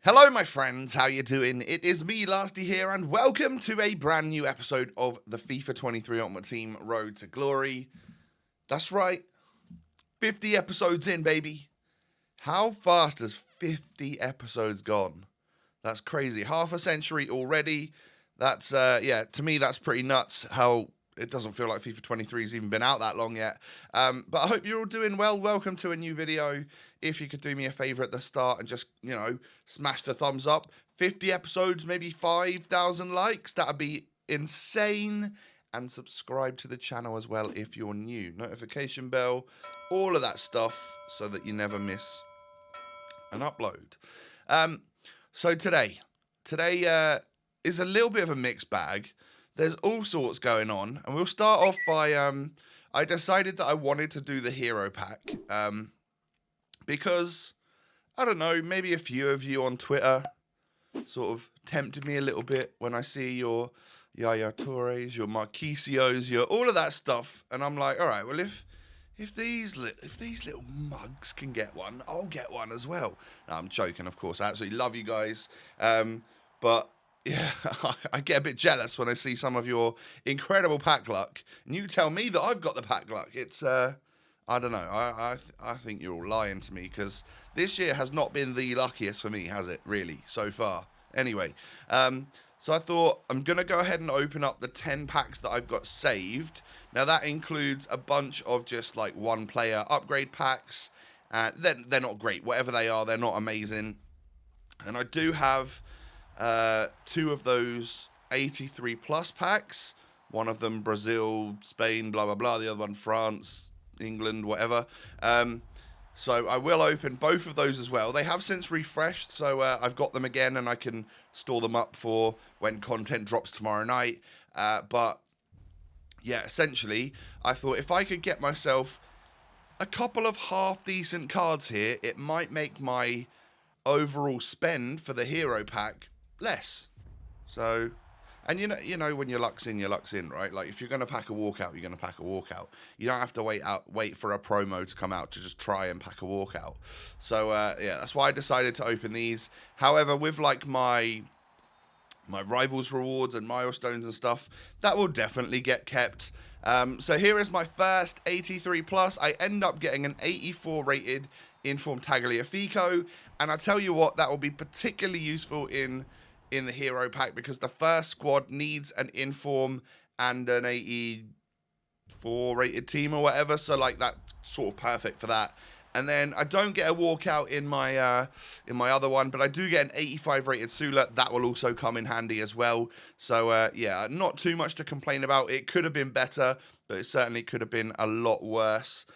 Hello my friends, how you doing? It is me, Lasty here, and welcome to a brand new episode of the FIFA 23 Ultimate Team Road to Glory. That's right, 50 episodes in, baby. How fast has 50 episodes gone? That's crazy. Half a century already. That's, to me that's pretty nuts how it doesn't feel like FIFA 23 has even been out that long yet. But I hope you're all doing well. Welcome to a new video. If you could do me a favor at the start and just, smash the thumbs up. 50 episodes, maybe 5,000 likes. That would be insane. And subscribe to the channel as well if you're new. Notification bell, all of that stuff so that you never miss an upload. So today is a little bit of a mixed bag. There's all sorts going on, and we'll start off by, I decided that I wanted to do the hero pack, because, I don't know, maybe a few of you on Twitter sort of tempted me a little bit when I see your Yaya Toures, your Marquisios, your all of that stuff, and I'm like, all right, well, if these little mugs can get one, I'll get one as well. No, I'm joking, of course. I absolutely love you guys, but yeah, I get a bit jealous when I see some of your incredible pack luck, and you tell me that I've got the pack luck. It's, I don't know. I think you're all lying to me, because this year has not been the luckiest for me, has it? Really, so far. Anyway, so I thought I'm gonna go ahead and open up the 10 packs that I've got saved. Now that includes a bunch of just like one-player upgrade packs. They're not great. Whatever they are, they're not amazing. And I do have 2 of those 83 plus packs, one of them Brazil, Spain, blah blah blah, the other one France, England, whatever. So I will open both of those as well. They have since refreshed, so I've got them again and I can store them up for when content drops tomorrow night. But yeah, essentially I thought if I could get myself a couple of half decent cards here, it might make my overall spend for the hero pack less. So, and you know when your luck's in, right? Like if you're gonna pack a walkout, you're gonna pack a walkout. You don't have to wait for a promo to come out to just try and pack a walkout. So yeah, that's why I decided to open these. However, with like my rivals rewards and milestones and stuff, that will definitely get kept. So here is my first 83 plus. I end up getting an 84 rated Inform Tagliafico, and I tell you what, that will be particularly useful in the hero pack, because the first squad needs an Inform and an 84 rated team or whatever, so like that's sort of perfect for that. And then I don't get a walkout in my other one, but I do get an 85 rated Sula. That will also come in handy as well. So yeah, not too much to complain about. It could have been better, but it certainly could have been a lot worse.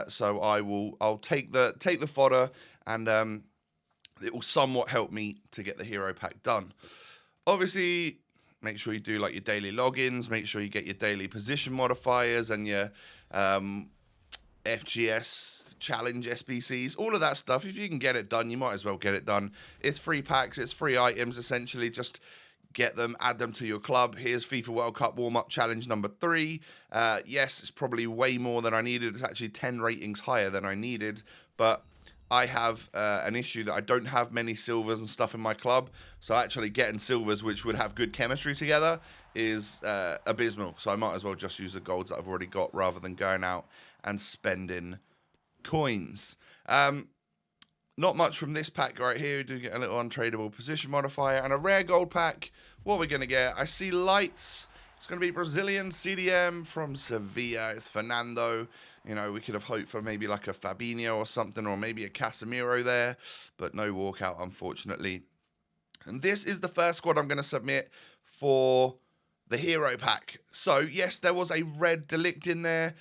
So I'll take the fodder, and it will somewhat help me to get the hero pack done. Obviously, make sure you do like your daily logins. Make sure you get your daily position modifiers and your FGS challenge SBCs, all of that stuff. If you can get it done, you might as well get it done. It's free packs, it's free items, essentially. Just get them, add them to your club. Here's FIFA World Cup warm-up challenge number 3. Yes, it's probably way more than I needed. It's actually 10 ratings higher than I needed, but I have an issue that I don't have many silvers and stuff in my club, so actually getting silvers which would have good chemistry together is abysmal. So I might as well just use the golds that I've already got rather than going out and spending coins. Not much from this pack right here. We do get a little untradeable position modifier and a rare gold pack. What are we going to get? I see lights. It's going to be Brazilian CDM from Sevilla. It's Fernando. You know, we could have hoped for maybe like a Fabinho or something, or maybe a Casemiro there, but no walkout, unfortunately. And this is the first squad I'm going to submit for the hero pack. So, yes, there was a red Delict in there.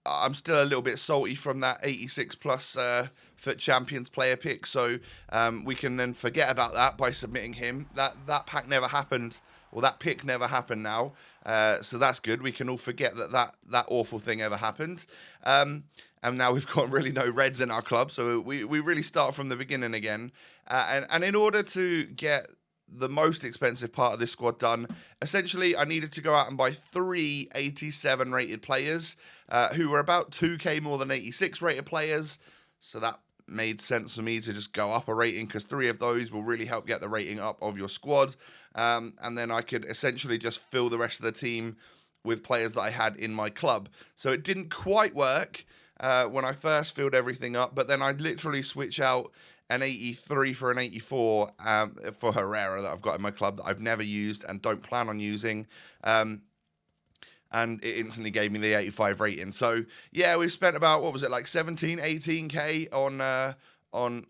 I'm still a little bit salty from that 86 plus FUT Champions player pick, so we can then forget about that by submitting him. That pack never happened. Well, that pick never happened now, so that's good. We can all forget that awful thing ever happened. And now we've got really no reds in our club, so we really start from the beginning again. And in order to get the most expensive part of this squad done, essentially I needed to go out and buy 3 87 rated players who were about 2k more than 86 rated players. So that made sense for me to just go up a rating, because 3 of those will really help get the rating up of your squad. And then I could essentially just fill the rest of the team with players that I had in my club. So it didn't quite work when I first filled everything up, but then I'd literally switch out an 83 for an 84 for Herrera that I've got in my club that I've never used and don't plan on using. And it instantly gave me the 85 rating. So yeah, we've spent about, what was it, like 17, 18k on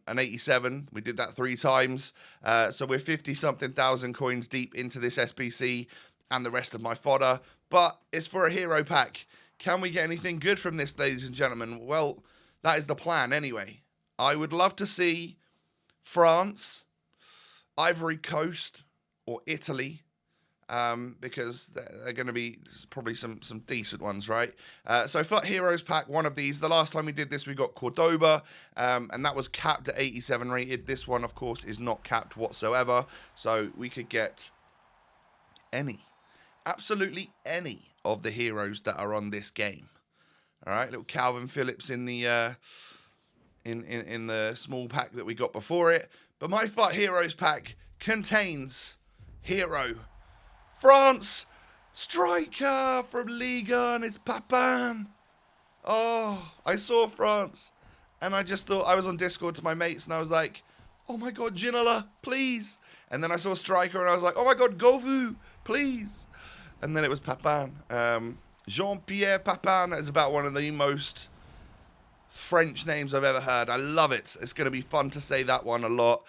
an 87. We did that 3 times. So we're 50-something thousand coins deep into this SBC and the rest of my fodder. But it's for a hero pack. Can we get anything good from this, ladies and gentlemen? Well, that is the plan anyway. I would love to see France, Ivory Coast, or Italy. Because they're going to be probably some decent ones, right? So for Heroes Pack, one of these. The last time we did this, we got Cordoba, and that was capped at 87 rated. This one, of course, is not capped whatsoever. So we could get absolutely any of the heroes that are on this game. All right, little Calvin Phillips in the in the small pack that we got before it. But my FUT Heroes Pack contains hero France striker from Liga, and it's Papin. Oh, I saw France, and I just thought, I was on Discord to my mates, and I was like, oh my god, Ginola, please. And then I saw striker, and I was like, oh my god, Govu, please. And then it was Papin. Jean-Pierre Papin. That is about one of the most French names I've ever heard. I love it. It's going to be fun to say that one a lot.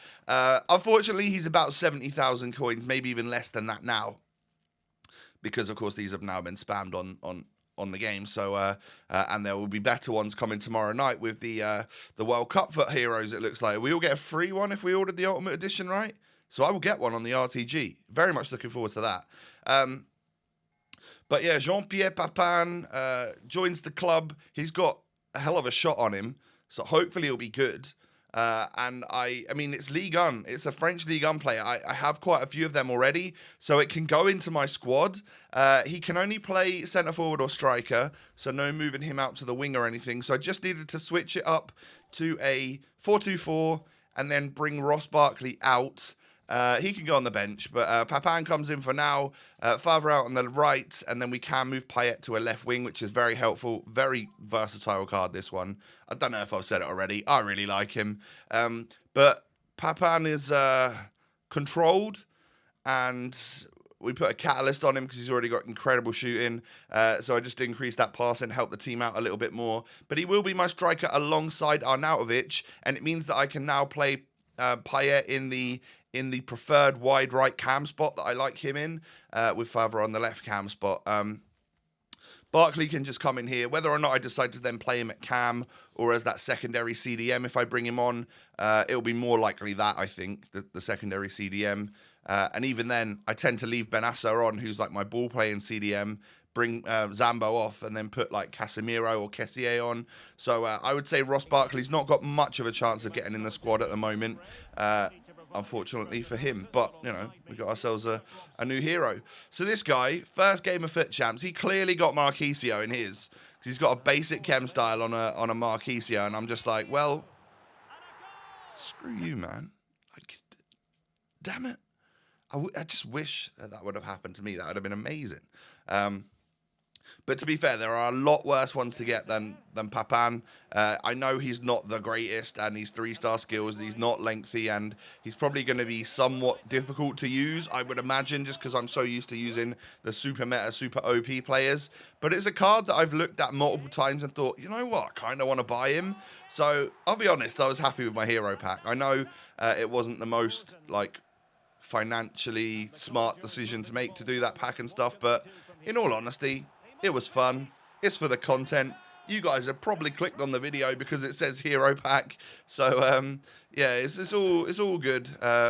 Unfortunately, he's about 70,000 coins, maybe even less than that now, because of course these have now been spammed on the game. So and there will be better ones coming tomorrow night with the World Cup FUT heroes. It looks like we all get a free one if we ordered the Ultimate Edition, right? So I will get one on the RTG. Very much looking forward to that. But yeah, Jean-Pierre Papin joins the club. He's got a hell of a shot on him, so hopefully he'll be good. And I mean, it's Ligue 1. It's a French Ligue 1 player. I have quite a few of them already, so it can go into my squad. He can only play centre forward or striker, so no moving him out to the wing or anything. So I just needed to switch it up to a 4-2-4 and then bring Ross Barkley out. He can go on the bench, but Papin comes in for now. Favre out on the right, and then we can move Payet to a left wing, which is very helpful. Very versatile card, this one. I don't know if I've said it already. I really like him. But Papin is controlled, and we put a catalyst on him because he's already got incredible shooting. So I just increased that pass and helped the team out a little bit more. But he will be my striker alongside Arnautovic, and it means that I can now play Payet in the preferred wide right cam spot that I like him in, with Favre on the left cam spot. Barkley can just come in here. Whether or not I decide to then play him at cam or as that secondary CDM if I bring him on, it'll be more likely that, I think, the secondary CDM. And even then, I tend to leave Benassa on, who's like my ball-playing CDM, bring Zambo off, and then put like Casemiro or Kessié on. So I would say Ross Barkley's not got much of a chance of getting in the squad at the moment, unfortunately for him. But, you know, we got ourselves a new hero. So this guy, first game of FUT Champs, he clearly got Marquisio in his, because he's got a basic chem style on a Marquisio, and I'm just like, well, screw you, man. Like, damn it. I just wish that would have happened to me. That would have been amazing. But to be fair, there are a lot worse ones to get than Papin. I know he's not the greatest, and he's 3-star skills. He's not lengthy, and he's probably going to be somewhat difficult to use, I would imagine, just because I'm so used to using the super meta, super OP players. But it's a card that I've looked at multiple times and thought, you know what, I kind of want to buy him. So I'll be honest, I was happy with my hero pack. I know it wasn't the most like financially smart decision to make to do that pack and stuff, but in all honesty, it was fun. It's for the content. You guys have probably clicked on the video because it says hero pack. So yeah, it's all good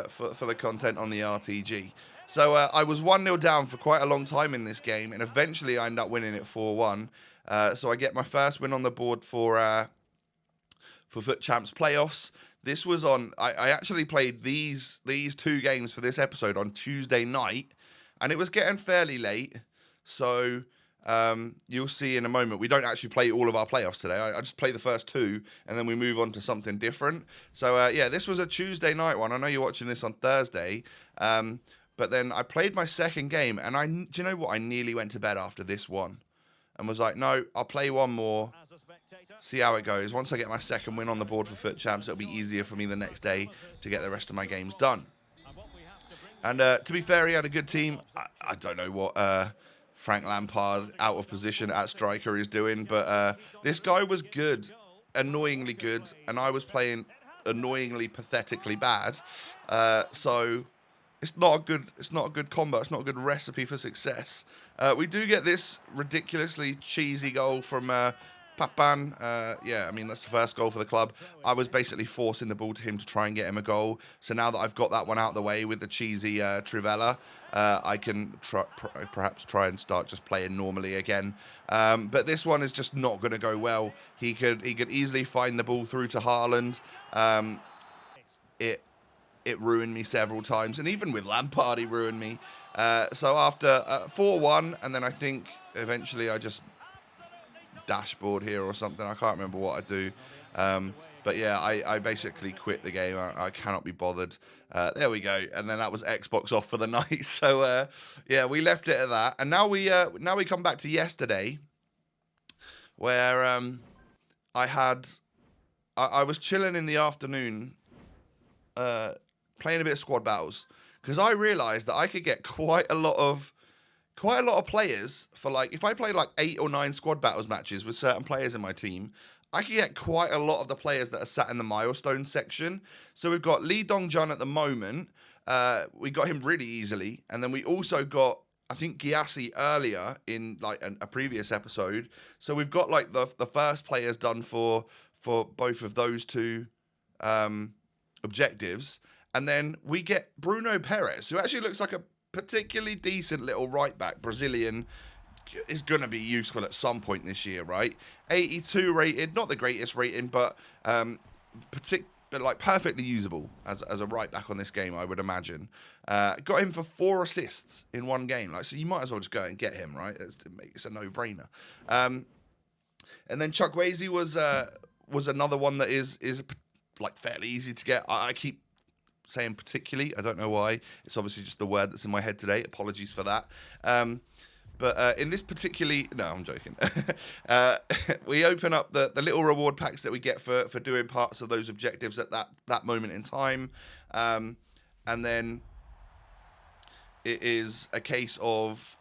for the content on the RTG. So I was 1-0 down for quite a long time in this game, and eventually I end up winning it 4-1. So I get my first win on the board for FUT Champs playoffs. This was on. I actually played these 2 games for this episode on Tuesday night, and it was getting fairly late. So you'll see in a moment, we don't actually play all of our playoffs today. I just play the first 2, and then we move on to something different. So, yeah, this was a Tuesday night one. I know you're watching this on Thursday. But then I played my second game, and do you know what? I nearly went to bed after this one and was like, no, I'll play one more, see how it goes. Once I get my second win on the board for Foot Champs, it'll be easier for me the next day to get the rest of my games done. And to be fair, he had a good team. I don't know what Frank Lampard out of position at striker is doing, but this guy was good, annoyingly good, and I was playing annoyingly, pathetically bad. So it's not a good combo. It's not a good recipe for success. We do get this ridiculously cheesy goal from Papan. Yeah, I mean, that's the first goal for the club. I was basically forcing the ball to him to try and get him a goal. So now that I've got that one out of the way with the cheesy Trivella, I can perhaps try and start just playing normally again. But this one is just not going to go well. He could easily find the ball through to Haaland. It ruined me several times, and even with Lampard, he ruined me. So after 4-1, and then I think eventually I just dashboard here or something. I can't remember what I do. But yeah, I basically quit the game. I cannot be bothered. There we go. And then that was Xbox off for the night. So yeah, we left it at that. And now we come back to yesterday, where I was chilling in the afternoon, playing a bit of squad battles, because I realised that I could get quite a lot of players for, like, if I play like 8 or 9 squad battles matches with certain players in my team, I could get quite a lot of the players that are sat in the milestones section. So we've got Lee Dong-jun at the moment. We got him really easily. And then we also got, I think, Gyasi earlier in like a previous episode. So we've got like the first players done for both of those two objectives. And then we get Bruno Perez, who actually looks like a particularly decent little right back. Brazilian, is going to be useful at some point this year, right? 82 rated, not the greatest rating, but perfectly usable as a right back on this game, I would imagine. Got him for 4 assists in one game, like, so you might as well just go and get him, right? It's a no-brainer. And then Chukwueze was another one that is like fairly easy to get. I keep saying particularly, I don't know why. It's obviously just the word that's in my head today. Apologies for that. But in this particularly, no, I'm joking. We open up the little reward packs that we get for doing parts of those objectives at that moment in time. And then it is a case of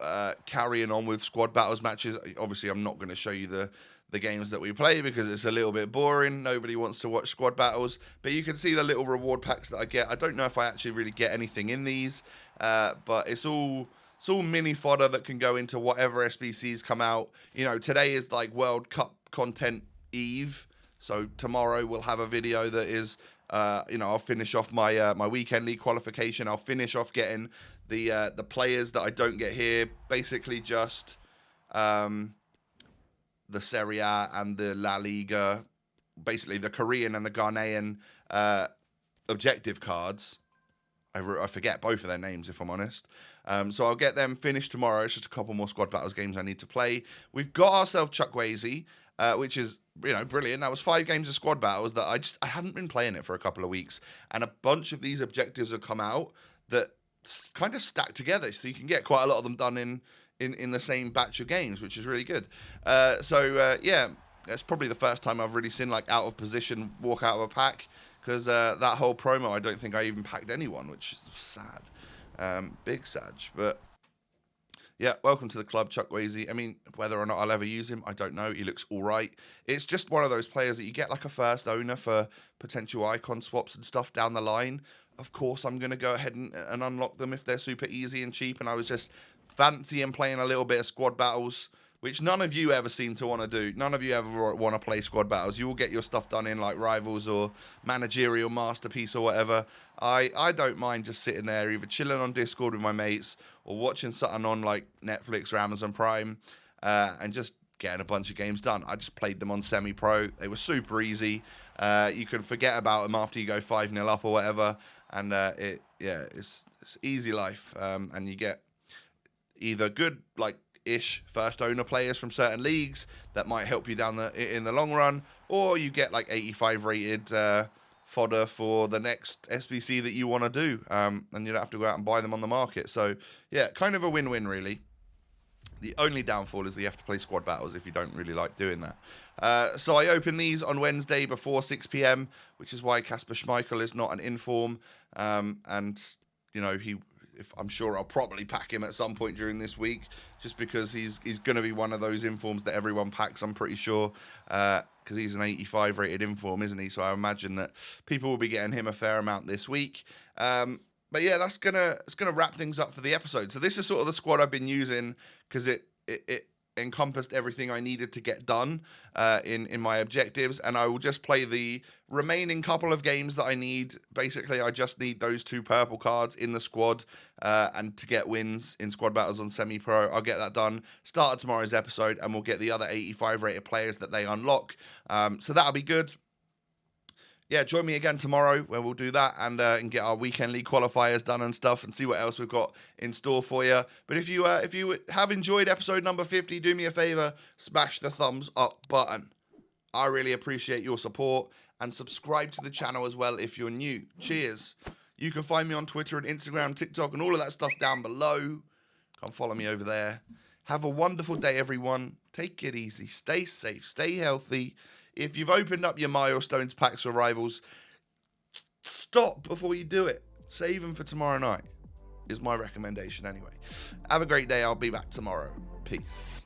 carrying on with squad battles matches. Obviously, I'm not going to show you the games that we play because it's a little bit boring. Nobody wants to watch squad battles. But you can see the little reward packs that I get. I don't know if I actually really get anything in these, but it's all mini fodder that can go into whatever SBCs come out. You know, today is like World Cup content eve, so tomorrow we'll have a video that is, I'll finish off my my weekend league qualification. I'll finish off getting the players that I don't get here. Basically, just the Serie A and the La Liga, basically the Korean and the Ghanaian objective cards. I forget both of their names, if I'm honest. So I'll get them finished tomorrow. It's just a couple more squad battles games I need to play. We've got ourselves Chukwueze, which is, brilliant. That was 5 games of squad battles that I hadn't been playing it for a couple of weeks. And a bunch of these objectives have come out that kind of stack together. So you can get quite a lot of them done in the same batch of games, which is really good. Yeah, that's probably the first time I've really seen like out of position walk out of a pack. Because that whole promo, I don't think I even packed anyone, which is sad. Big sad. But, yeah, welcome to the club, Chukwueze. I mean, whether or not I'll ever use him, I don't know. He looks all right. It's just one of those players that you get like a first owner for potential icon swaps and stuff down the line. Of course, I'm going to go ahead and unlock them if they're super easy and cheap. And I was just fancying playing a little bit of squad battles, which none of you ever seem to want to do. None of you ever want to play squad battles. You will get your stuff done in like Rivals or Managerial Masterpiece or whatever. I don't mind just sitting there, either chilling on Discord with my mates or watching something on like Netflix or Amazon Prime and just getting a bunch of games done. I just played them on semi-pro. They were super easy. You can forget about them after you go 5-0 up or whatever. And it's easy life. And you get either good, like, good-ish first owner players from certain leagues that might help you down in the long run, or you get like 85 rated fodder for the next SBC that you want to do, and you don't have to go out and buy them on the market. So yeah, kind of a win-win really. The only downfall is that you have to play squad battles if you don't really like doing that. So I open these on Wednesday before 6 p.m, which is why Kasper Schmeichel is not an inform. And, you know, I'm sure I'll probably pack him at some point during this week, just because he's going to be one of those informs that everyone packs, I'm pretty sure, because he's an 85 rated inform, isn't he? So I imagine that people will be getting him a fair amount this week. But yeah, it's gonna wrap things up for the episode. So this is sort of the squad I've been using, because it encompassed everything I needed to get done in my objectives, and I will just play the remaining couple of games that I need. Basically, I just need those 2 purple cards in the squad, and to get wins in squad battles on semi-pro. I'll get that done start of tomorrow's episode, and we'll get the other 85 rated players that they unlock. So that'll be good. Yeah, join me again tomorrow where we'll do that and get our weekend league qualifiers done and stuff, and see what else we've got in store for you. But if you have enjoyed episode number 50, do me a favor, smash the thumbs up button. I really appreciate your support, and subscribe to the channel as well if you're new. Cheers. You can find me on Twitter and Instagram, TikTok, and all of that stuff down below. Come follow me over there. Have a wonderful day, everyone. Take it easy. Stay safe. Stay healthy. If you've opened up your milestones packs for rivals, stop before you do it. Save them for tomorrow night, is my recommendation anyway. Have a great day. I'll be back tomorrow. Peace.